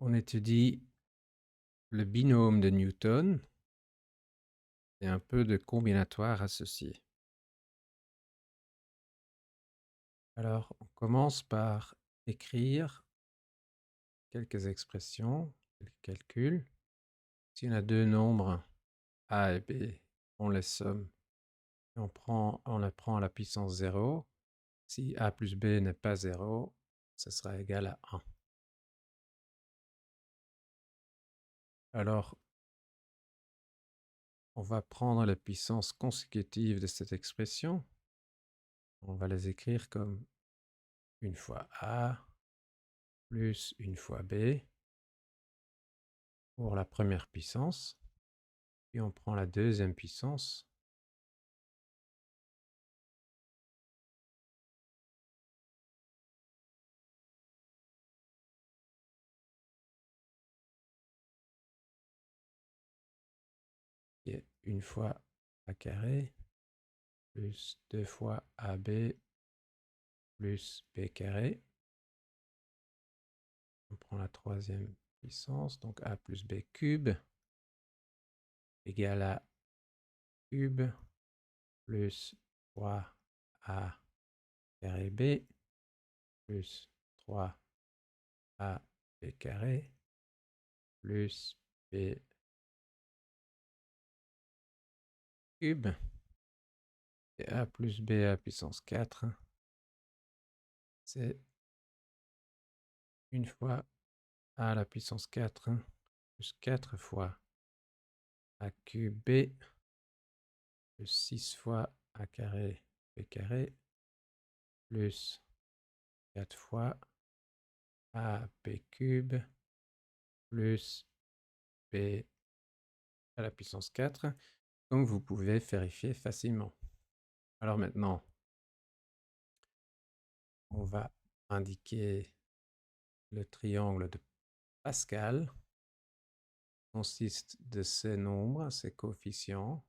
On étudie le binôme de Newton et un peu de combinatoire associé. Alors, on commence par écrire quelques expressions, quelques calculs. Si on a deux nombres a et b, on les somme et on les prend à la puissance 0. Si a plus b n'est pas 0, ce sera égal à 1. Alors, on va prendre la puissance consécutive de cette expression. On va les écrire comme une fois a plus une fois b pour la première puissance. Puis on prend la deuxième puissance. Qui est une fois a carré plus 2 fois ab plus b carré. On prend la troisième puissance, donc a plus b cube égale à cube plus 3a carré b plus 3ab carré plus b cube et a plus b à puissance 4, c'est une fois a à la puissance 4 plus 4 fois a cube b plus 6 fois a carré b carré plus 4 fois a b cube plus b à la puissance 4, comme vous pouvez vérifier facilement. Alors maintenant, on va indiquer le triangle de Pascal, qui consiste de ces nombres, ces coefficients.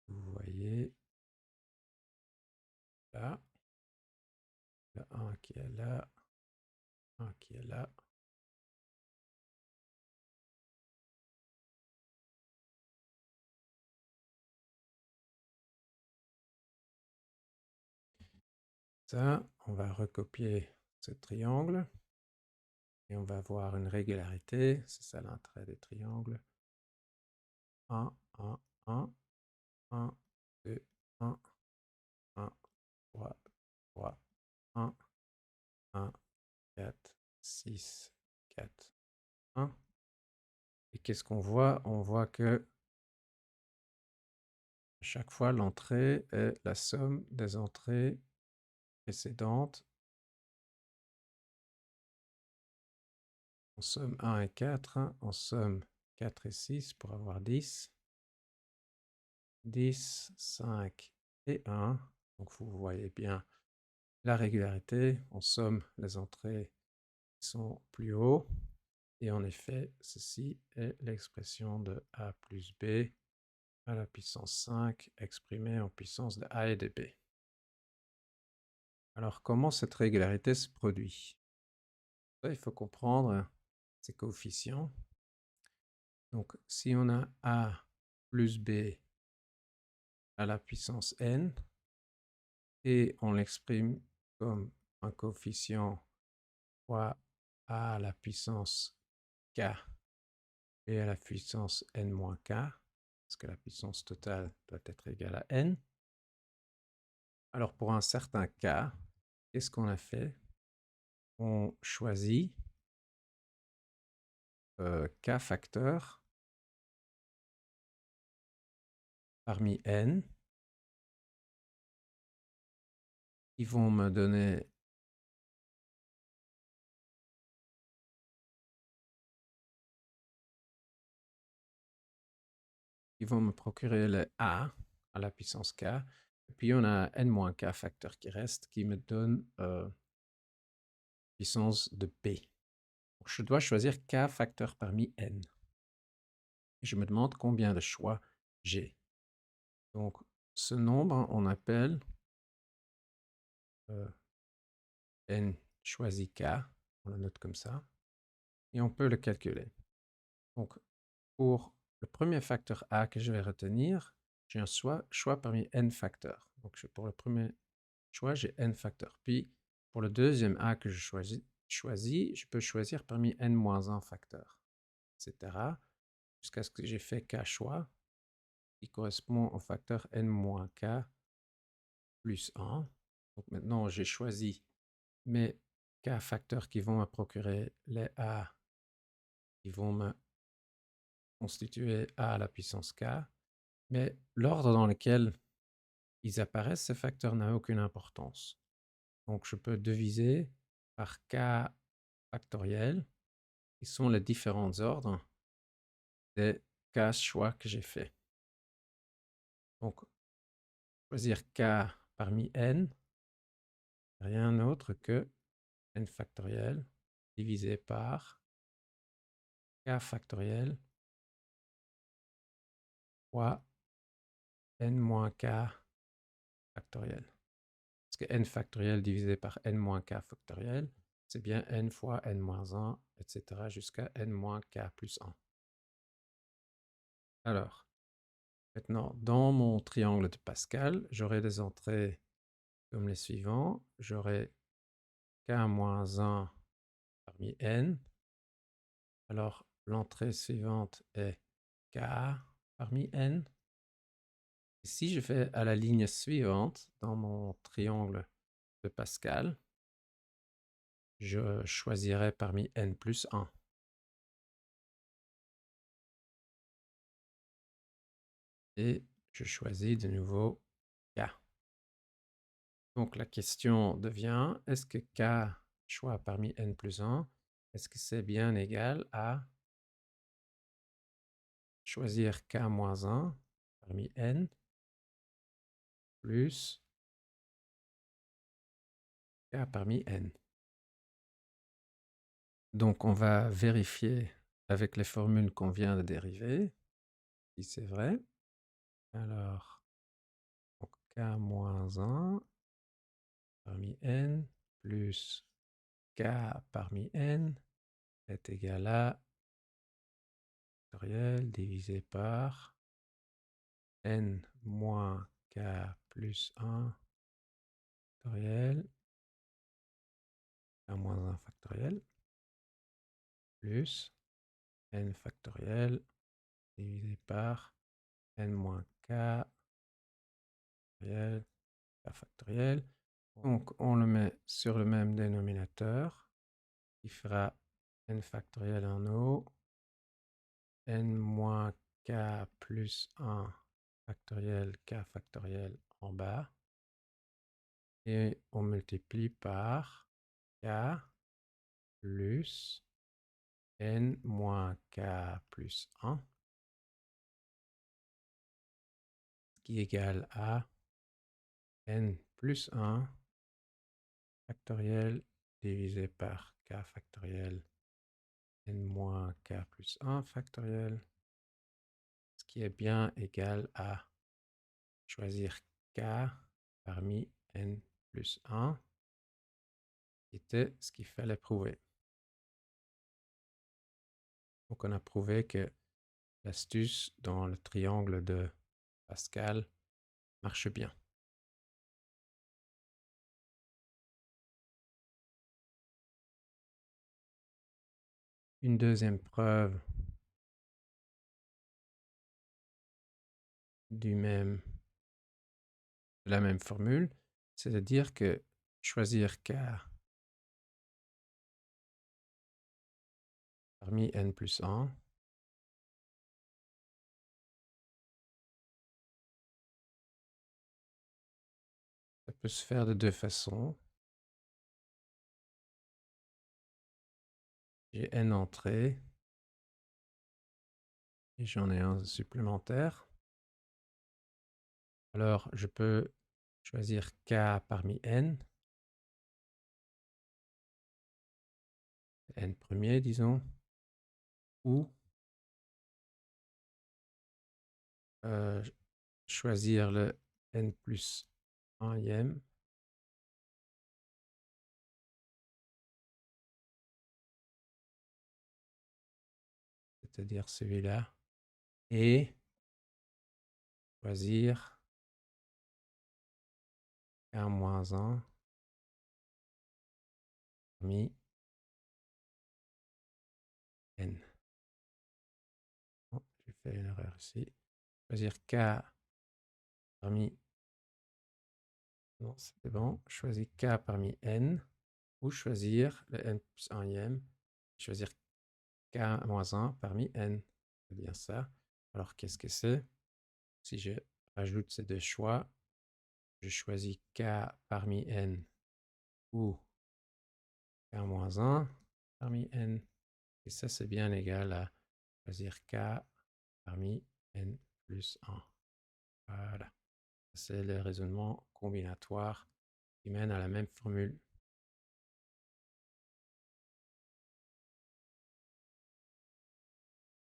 Vous voyez là, le 1 qui est là, 1 qui est là. Ça, on va recopier ce triangle et on va avoir une régularité. C'est ça l'intérêt des triangles. 1, 1, 1, 1, 2, 1, 1, 3, 3, 1, 1, 4, 6, 4, 1. Et qu'est-ce qu'on voit? On voit que à chaque fois, l'entrée est la somme des entrées précédentes. On somme 1 et 4, on somme 4 et 6 pour avoir 10. 10, 5 et 1. Donc vous voyez bien la régularité. On somme les entrées qui sont plus haut. Et en effet, ceci est l'expression de a plus b à la puissance 5 exprimée en puissance de a et de b. Alors comment cette régularité se produit? Il faut comprendre ces coefficients. Donc si on a a plus b à la puissance n, et on l'exprime comme un coefficient fois a à la puissance k et à la puissance n-k, parce que la puissance totale doit être égale à n. Alors pour un certain k, qu'est-ce qu'on a fait? On choisit k facteurs parmi n qui vont me donner qui vont me procurer le a à la puissance k. Et puis on a n-k facteurs qui restent, qui me donnent puissance de b. Donc, je dois choisir k facteurs parmi n. Et je me demande combien de choix j'ai. Donc ce nombre, on appelle n choisit k, on le note comme ça, et on peut le calculer. Donc, pour le premier facteur a que je vais retenir, j'ai un choix parmi n facteurs. Donc, pour le premier choix, j'ai n facteurs. Puis, pour le deuxième a que je choisis, je peux choisir parmi n-1 facteurs, etc. Jusqu'à ce que j'ai fait k choix, qui correspond au facteur n-k plus 1. Donc maintenant, j'ai choisi mes k facteurs qui vont me procurer les a qui vont me constituer a à la puissance k, mais l'ordre dans lequel ils apparaissent, ces facteurs, n'a aucune importance. Donc je peux diviser par k factoriel, qui sont les différents ordres des k choix que j'ai fait. Donc, choisir k parmi n, rien d'autre que n factoriel divisé par k factoriel fois n-k factoriel. Parce que n factoriel divisé par n-k factoriel, c'est bien n fois n-1, etc. jusqu'à n-k plus 1. Alors, maintenant, dans mon triangle de Pascal, j'aurai des entrées comme les suivants. J'aurai k-1 parmi n. Alors, l'entrée suivante est k parmi n. Et si je vais à la ligne suivante, dans mon triangle de Pascal, je choisirai parmi n plus 1. Et je choisis de nouveau k. Donc la question devient, est-ce que k choix parmi n plus 1, est-ce que c'est bien égal à choisir k-1 parmi n plus k parmi n? Donc on va vérifier avec les formules qu'on vient de dériver, si c'est vrai. Alors, k-1 parmi n plus k parmi n est égal à factoriel divisé par n moins k plus 1 factoriel, k moins 1 factoriel, plus n factoriel divisé par n moins k factoriel, k factoriel. Donc, on le met sur le même dénominateur, qui fera n factoriel en haut, n moins k plus 1 factoriel, k factoriel en bas, et on multiplie par k plus n moins k plus 1, qui est égal à n plus 1 factoriel divisé par k factoriel n moins k plus 1 factoriel, ce qui est bien égal à choisir k parmi n plus 1, qui était ce qu'il fallait prouver. Donc on a prouvé que l'astuce dans le triangle de Pascal marche bien. Une deuxième preuve de la même formule, c'est de dire que choisir k parmi n plus 1 ça peut se faire de deux façons. J'ai n entrées et j'en ai un supplémentaire. Alors, je peux choisir k parmi n premier, disons, ou choisir le n plus 1e c'est-à-dire celui-là, et choisir K-1 parmi N. Oh, j'ai fait une erreur ici. Choisir K parmi... Non, c'était bon. Choisir K parmi N, ou choisir le N plus 1e, choisir K-1 parmi N. C'est bien ça. Alors, qu'est-ce que c'est? Si je rajoute ces deux choix, je choisis K parmi N ou K-1 parmi N. Et ça, c'est bien égal à choisir K parmi N plus 1. Voilà. C'est le raisonnement combinatoire qui mène à la même formule.